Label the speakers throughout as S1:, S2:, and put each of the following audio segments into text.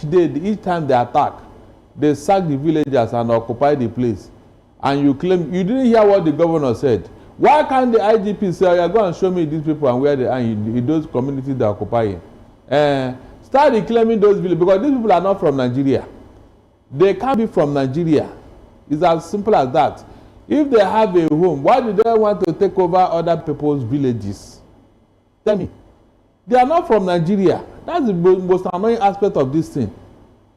S1: day, each time they attack, they sack the villagers and occupy the place. And you claim, you didn't hear what the governor said. Why can't the IGP say, oh, go and show me these people and where they are in those communities they are occupying? Start reclaiming those villages, because these people are not from Nigeria. They can't be from Nigeria. It's as simple as that. If they have a home, why do they want to take over other people's villages? Tell me. They are not from Nigeria. That's the most annoying aspect of this thing.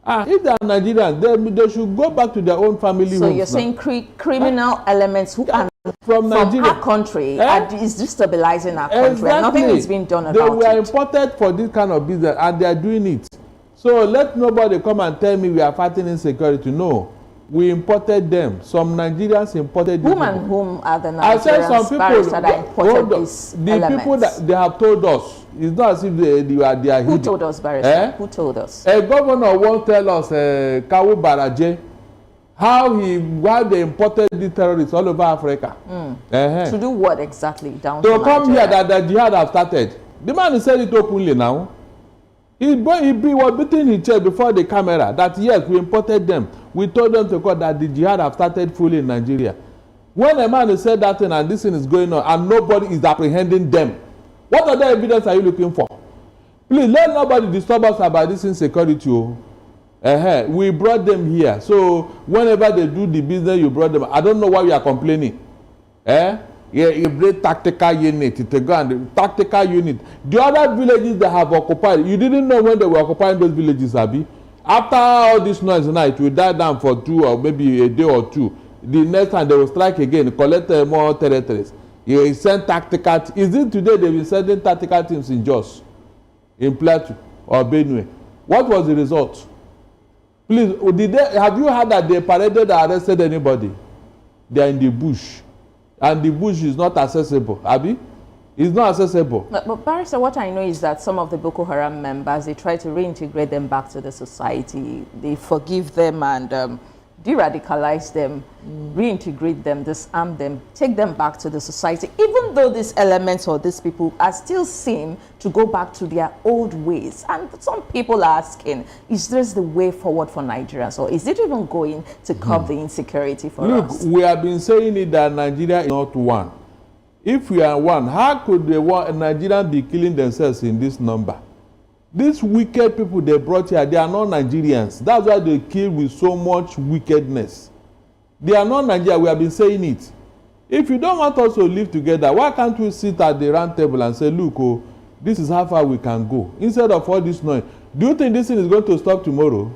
S1: If they are Nigerians, they should go back to their own family homes.
S2: So you're saying criminal elements who are from our country is destabilizing our country.
S1: Exactly.
S2: And nothing is being done about it.
S1: They were imported for this kind of business and they are doing it. So let nobody come and tell me we are fighting insecurity. No. We imported them. Some Nigerians imported them.
S2: Whom are the Nigerians?
S1: I said some people
S2: that imported these elements?
S1: People that they have told us. It's not as if they are hidden.
S2: Who told us, Barrister? Who told us?
S1: A governor won't tell us, Kawu Baraje, how they imported the terrorists all over Africa.
S2: To do what exactly down
S1: to come here that the jihad have started. The man said it openly now. He was beating his chest before the camera that yes, we imported them. We told them to call that the jihad have started fully in Nigeria. When a man said that thing and this thing is going on and nobody is apprehending them, what other evidence are you looking for? Please let nobody disturb us about this insecurity. We brought them here. So whenever they do the business, you brought them. I don't know why you are complaining. You bring tactical unit to go and the tactical unit. The other villages that have occupied, you didn't know when they were occupying those villages, Abi. After all this noise now, it will die down for 2 or maybe a day or 2. The next time they will strike again, collect more territories. You send tactical. Is it today they've been sending tactical teams in Jos, in Plateau or Benue? What was the result? Please, have you heard that they paraded or arrested anybody? They are in the bush. And the bush is not accessible. Abi? It's not accessible.
S2: But Barrister, what I know is that some of the Boko Haram members, they try to reintegrate them back to the society. They forgive them and de-radicalize them, reintegrate them, disarm them, take them back to the society, even though these elements or these people are still seen to go back to their old ways. And some people are asking, is this the way forward for Nigerians, or is it even going to curb the insecurity for us?
S1: Look, we have been saying it that Nigeria is not one. If we are one, how could Nigerians be killing themselves in this number? These wicked people they brought here, they are not Nigerians. That's why they kill with so much wickedness. They are not Nigerians. We have been saying it. If you don't want us to live together, why can't we sit at the round table and say, look, oh, this is how far we can go? Instead of all this noise. Do you think this thing is going to stop tomorrow?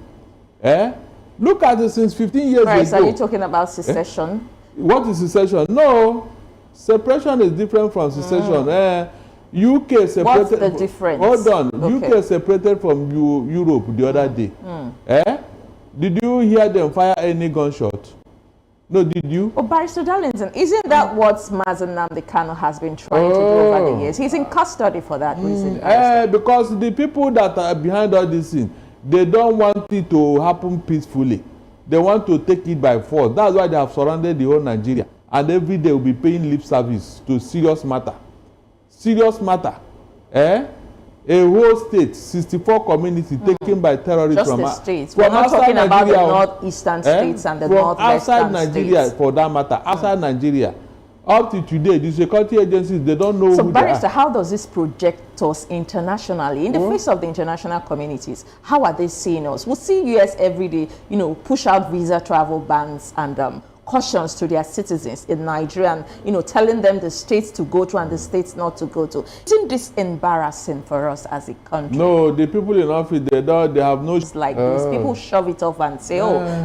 S1: Look at it since 15 years ago.
S2: Are you talking about secession?
S1: What is secession? No. Separation is different from secession. UK separated.
S2: What's the difference?
S1: Hold on. Okay. UK separated from Europe the other day. Did you hear them fire any gunshot? No, did you?
S2: Oh, Barrister Darlington, isn't that what Mazi Nnamdi Kanu has been trying to do over the years? He's in custody for that reason.
S1: Because the people that are behind all this thing, they don't want it to happen peacefully. They want to take it by force. That's why they have surrounded the whole Nigeria. And every day will be paying lip service to serious matter. Serious matter. A whole state, 64 communities taken by terrorists
S2: from the states. We're not talking about the northeastern states and the northwestern states.
S1: Outside Nigeria, for that matter. Outside Nigeria. Up to today, the security agencies, they don't know.
S2: So, Barrister, how does this project us internationally? In the face of the international communities, how are they seeing us? We see US every day, push out visa travel bans and cautions to their citizens in Nigeria and, telling them the states to go to and the states not to go to. Isn't this embarrassing for us as a country?
S1: No, the people in office, they have no...
S2: It's like this. People shove it off and say,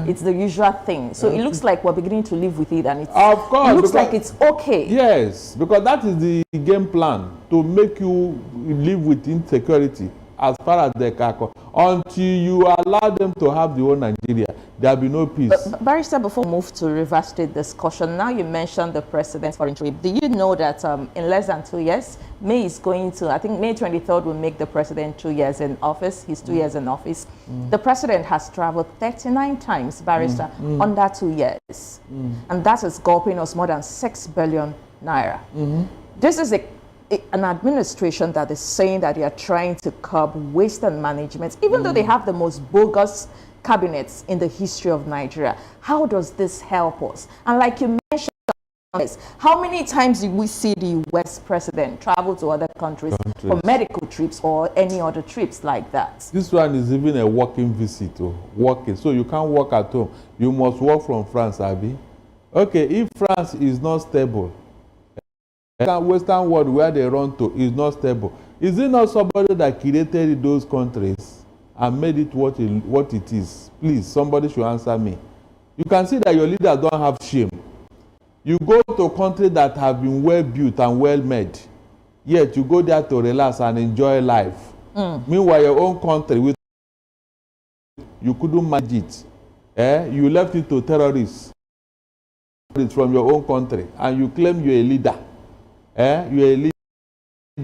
S2: it's the usual thing. So it looks like we're beginning to live with it, and it looks like it's okay.
S1: Yes, because that is the game plan, to make you live with insecurity as far as they can. Until you allow them to have the whole Nigeria, there will be no peace.
S2: But Barrister, before we move to River State discussion, now you mentioned the president's foreign trip. Do you know that in less than 2 years, May is going to, I think May 23rd will make the president 2 years in office, his 2 years in office. The president has traveled 39 times, Barrister, under 2 years. And that is gulping us more than 6 billion naira. This is a an administration that is saying that they are trying to curb waste and management, even though they have the most bogus cabinets in the history of Nigeria. How does this help us? And like you mentioned, how many times did we see the US president travel to other countries for medical trips or any other trips like that? This
S1: one is even a walking visit, walking. So you can't work at home. You must work from France, Abi. Okay, if France is not stable, the Western world where they run to is not stable, is it not somebody that created those countries and made it what it is? Please, somebody should answer me. You can see that your leaders don't have shame. You go to countries that have been well built and well made, yet you go there to relax and enjoy life. Meanwhile, your own country, you couldn't manage it. You left it to terrorists from your own country, and you claim you're a leader. You're a leader.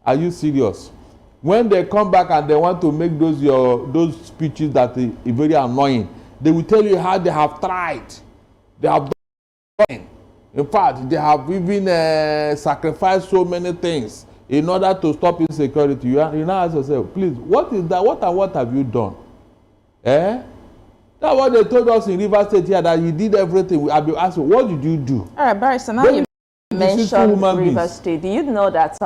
S1: Are you serious? When they come back and they want to make those speeches that are very annoying, they will tell you how they have tried. They have done. In fact, they have even sacrificed so many things in order to stop insecurity. You now ask yourself, please, what is that? What have you done? That's what they told us in River State here, that you did everything. I'll be asking, what did you do?
S2: All right, Barry, so now you mentioned River State. Do you know that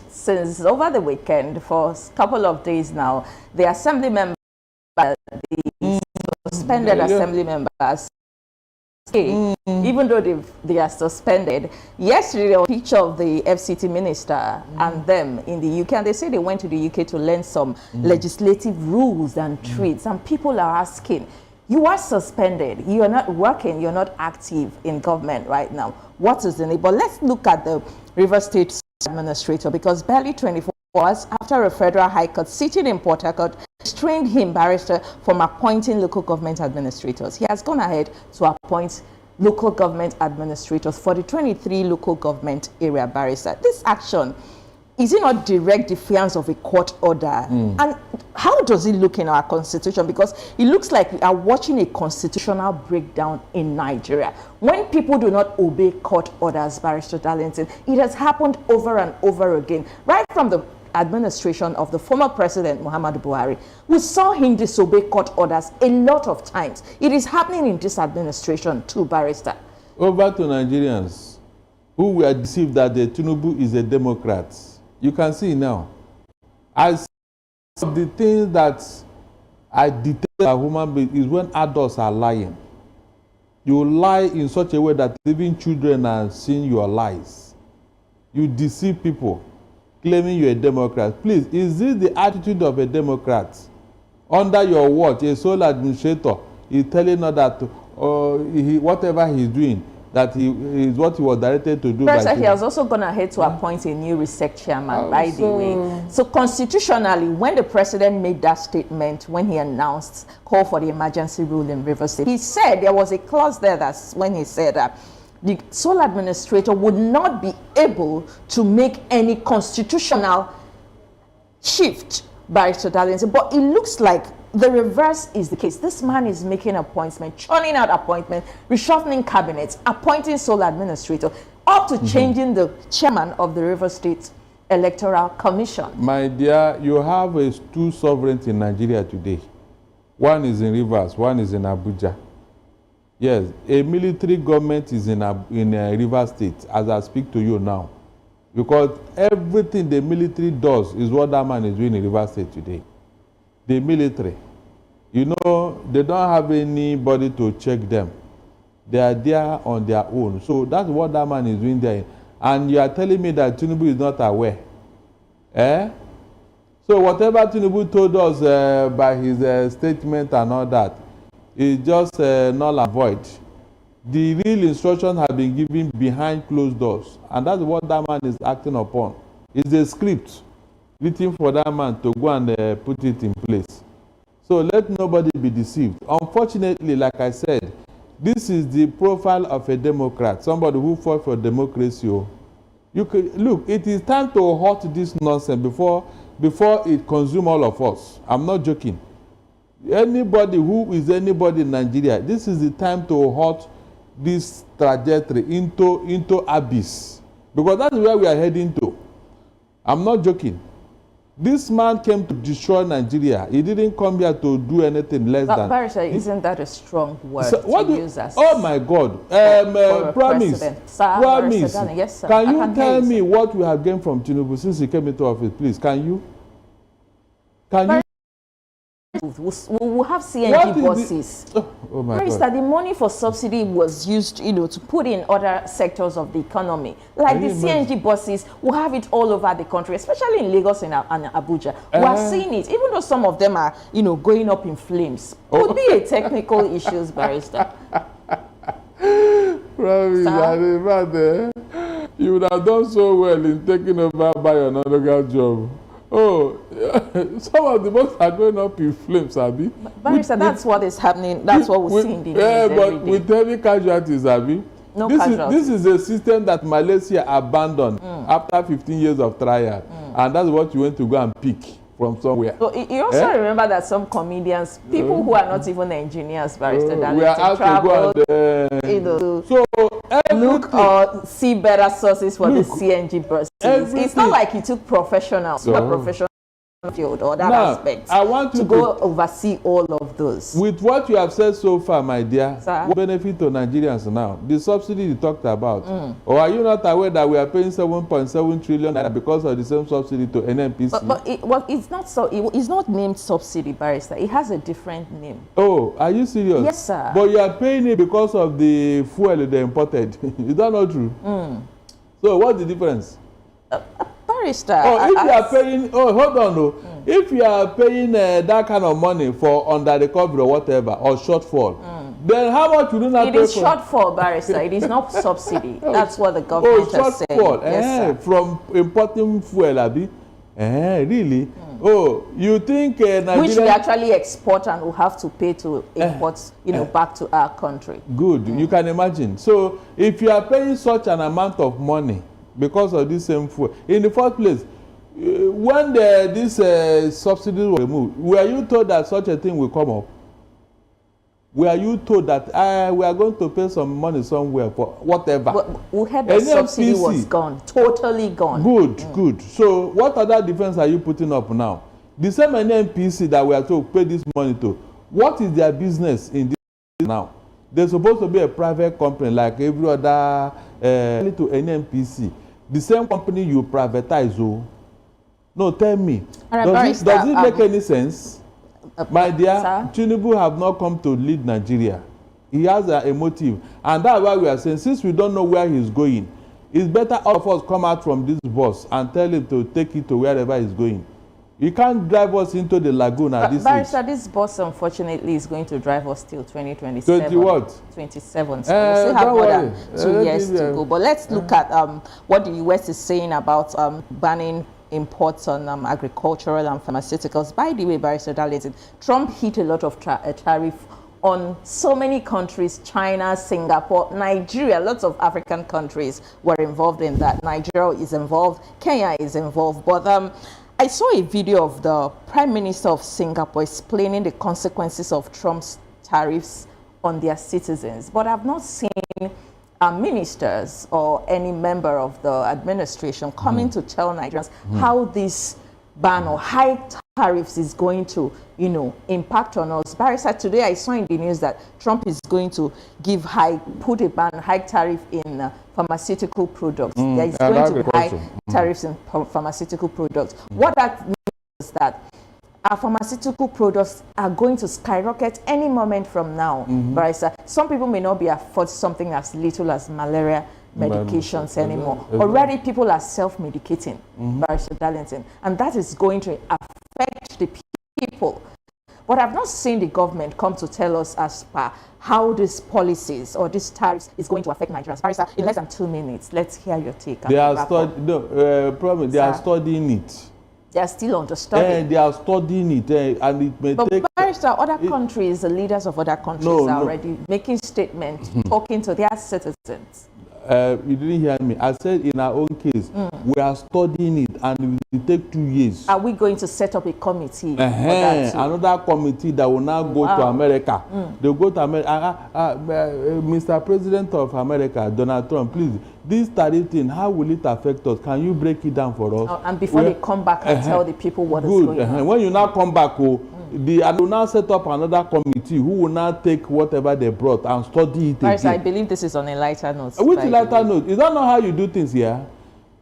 S2: since over the weekend, for a couple of days now, the assembly members, the suspended assembly members, even though they are suspended, yesterday there was a picture of the FCT minister and them in the UK, and they say they went to the UK to learn some legislative rules and treats, and people are asking, you are suspended, you are not working, you're not active in government right now. What is in it? But let's look at the River State administrator, because barely 24 hours after a federal high court sitting in Port Harcourt restrained him, barrister, from appointing local government administrators. He has gone ahead to appoint local government administrators for the 23 local government area, barrister. This action, is it not direct defiance of a court order? And how does it look in our constitution? Because it looks like we are watching a constitutional breakdown in Nigeria. When people do not obey court orders, Barrister Darlington, it has happened over and over again. Right from the administration of the former president, Muhammadu Buhari, we saw him disobey court orders a lot of times. It is happening in this administration too, Barrister.
S1: Over to Nigerians who were deceived that the Tinubu is a Democrat. You can see now, as the things that I detest a human being is when adults are lying. You lie in such a way that even children are seeing your lies. You deceive people, claiming you're a Democrat. Please, is this the attitude of a Democrat? Under your watch, a sole administrator is telling us that whatever he's doing, that he is what he was directed to do.
S2: President, he has also gone ahead to appoint a new RISEC chairman, by the way. So constitutionally, when the president made that statement, when he announced, call for the emergency rule in River State, he said there was a clause there that's when he said that the sole administrator would not be able to make any constitutional shift, Barrister Darlington. But it looks like the reverse is the case. This man is making appointments, churning out appointments, reshuffling cabinets, appointing sole administrator, up to changing the chairman of the River State Electoral Commission.
S1: My dear, you have two sovereigns in Nigeria today. One is in Rivers, one is in Abuja. Yes, a military government is in River State, as I speak to you now. Because everything the military does is what that man is doing in River State today. The military, you know, they don't have anybody to check them. They are there on their own. So that's what that man is doing there. And you are telling me that Tinubu is not aware. So whatever Tinubu told us by his statement and all that is just null and void. The real instructions have been given behind closed doors. And that's what that man is acting upon. It's a script waiting for that man to go and put it in place. So let nobody be deceived. Unfortunately, like I said, this is the profile of a Democrat, somebody who fought for democracy. You could look, it is time to halt this nonsense before it consumes all of us. I'm not joking. Anybody who is anybody in Nigeria, this is the time to halt this trajectory into abyss. Because that's where we are heading to. I'm not joking. This man came to destroy Nigeria. He didn't come here to do anything less than.
S2: Barrister, isn't that a strong word
S1: So, what
S2: to
S1: do,
S2: use as?
S1: oh my God! Promise.
S2: Sir,
S1: Promise.
S2: Yes, sir.
S1: Can you tell me what we have gained from Tinubu since he came into office, please? Can you? Can you?
S2: We'll have CNG buses.
S1: Oh my
S2: Barrister,
S1: God.
S2: the money for subsidy was used, to put in other sectors of the economy. Like the CNG buses, we'll have it all over the country, especially in Lagos and Abuja. We are seeing it, even though some of them are, going up in flames. Could be a technical issues, Barrister.
S1: Promise, you would have done so well in taking over by another job. Oh, some of the boats are going up in flames, Abi.
S2: Barrister, that's what is happening. That's what we see in the news every
S1: but
S2: day.
S1: with heavy casualties, Abi.
S2: No casualties.
S1: This is a system that Malaysia abandoned after 15 years of trial. And that's what you went to go and pick from somewhere.
S2: So you also remember that some comedians, people who are not even engineers, Barrister, that
S1: we are asked
S2: travel,
S1: to go and,
S2: so
S1: look
S2: or see better sources for the CNG buses. It's not like he took professionals, professional field or that aspect.
S1: I want
S2: to go oversee all of those.
S1: With what you have said so far, my dear,
S2: Sir?
S1: what benefit to Nigerians now? The subsidy you talked about. Or are you not aware that we are paying 7.7 trillion because of the same subsidy to NNPC?
S2: But it's not so. It's not named subsidy, Barrister. It has a different name.
S1: Oh, are you serious?
S2: Yes, sir.
S1: But you are paying it because of the fuel they imported. Is that not true? So what's the difference?
S2: Barrister.
S1: Oh, if you are paying, hold on, if you are paying that kind of money for under recovery or whatever, or shortfall, then how much will you not pay for?
S2: It is shortfall, Barrister. It is not subsidy. That's what the government has said.
S1: Shortfall,
S2: yes,
S1: from importing fuel, Abi? Really? Oh, you think Nigeria...
S2: Which we actually export and will have to pay to import, back to our country.
S1: Good, you can imagine. So, if you are paying such an amount of money because of this same fuel, in the first place, when this subsidies were removed, were you told that such a thing will come up? Were you told that we are going to pay some money somewhere for whatever?
S2: We heard the subsidy was gone, totally gone.
S1: Good. So what other defense are you putting up now? The same NNPC that we are told pay this money to, what is their business in this now? They're supposed to be a private company like every other to NNPC. The same company you privatize, no, tell me. Does it make any sense? My dear,
S2: sir?
S1: Tinubu have not come to lead Nigeria. He has a motive. And that's why we are saying, since we don't know where he's going, it's better all of us come out from this bus and tell him to take it to wherever he's going. You can't drive us into the lagoon at this
S2: Barrister,
S1: age.
S2: this bus, unfortunately, is going to drive us till 2027.
S1: 20 what?
S2: 27. So we still have more than 2 years to go. But let's look at what the U.S. is saying about banning imports on agricultural and pharmaceuticals. By the way, Barrister Darlington, Trump hit a lot of tariff on so many countries, China, Singapore, Nigeria, lots of African countries were involved in that. Nigeria is involved, Kenya is involved. But I saw a video of the Prime Minister of Singapore explaining the consequences of Trump's tariffs on their citizens. But I've not seen ministers or any member of the administration coming to tell Nigerians how this ban or high tariffs is going to, impact on us. Barrister, today I saw in the news that Trump is going to put a ban, high tariff in pharmaceutical products. There is going to be high tariffs in pharmaceutical products. What that means is that our pharmaceutical products are going to skyrocket any moment from now, Barrister. Some people may not be afford something as little as malaria medications anymore. Already people are self-medicating, Barrister Darlington, and that is going to affect the people. But I've not seen the government come to tell us as per how these policies or these tariffs is going to affect Nigerians. Barrister, in less than 2 minutes, let's hear your take.
S1: They are studying it.
S2: They are still on the study.
S1: They are studying it, and it may take...
S2: But Barrister, other countries, the leaders of other countries are already making statements, talking to their citizens.
S1: You didn't hear me. I said in our own case, we are studying it and it will take 2 years.
S2: Are we going to set up a committee? For that too?
S1: Another committee that will now go to America. They'll go to America. Mr. President of America, Donald Trump, please, this tariff thing, how will it affect us? Can you break it down for us?
S2: And before they come back and tell the people what is going on.
S1: When you now come back, they will now set up another committee who will now take whatever they brought and study it again.
S2: I believe this is on a lighter note.
S1: Which lighter note? Is that not how you do things here?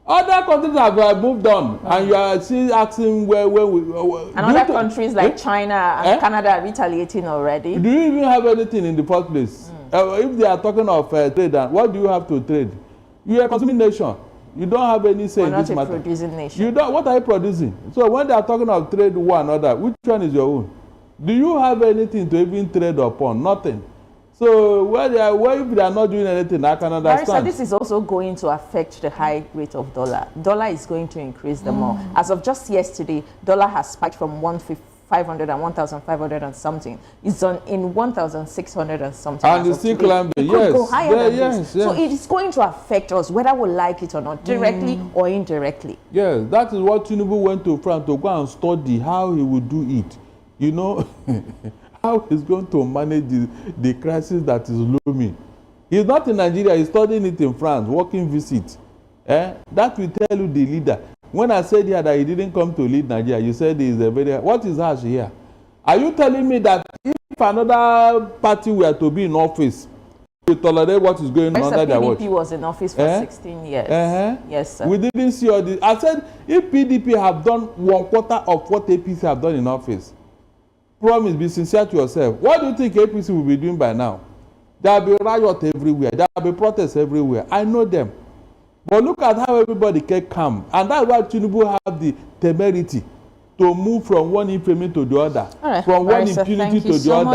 S1: Other countries have moved on, and you are still asking where we.
S2: And other countries like China and Canada are retaliating already.
S1: Do you even have anything in the first place? If they are talking of trade, what do you have to trade? You are a consuming nation. You don't have any say in this matter.
S2: We're not a producing nation.
S1: You don't. What are you producing? So when they are talking of trade one another, which one is your own? Do you have anything to even trade upon? Nothing. So if they are not doing anything, I can understand.
S2: Marisa, this is also going to affect the high rate of dollar. Dollar is going to increase the more. As of just yesterday, dollar has spiked from 1,500 and 1,500 and something. It's in 1,600 and something.
S1: And it's still climbing.
S2: It could go higher than this. So it is going to affect us, whether we like it or not, directly or indirectly.
S1: Yes, that is what Tinubu went to France to go and study how he would do it. You know, how he's going to manage the crisis that is looming. He's not in Nigeria, he's studying it in France, working visit. That will tell you the leader. When I said here that he didn't come to lead Nigeria, you said he is a very... What is harsh here? Are you telling me that if another party were to be in office, you tolerate what is going on under their watch?
S2: PDP was in office for 16 years. Yes, sir.
S1: We didn't see all this. I said, if PDP have done 1/4 of what APC have done in office, promise, be sincere to yourself. What do you think APC will be doing by now? There will be riot everywhere. There will be protests everywhere. I know them. But look at how everybody can come. And that's why Tinubu have the temerity to move from one infamy to the other.
S2: Right.
S1: From
S2: Marisa,
S1: one impunity to the other.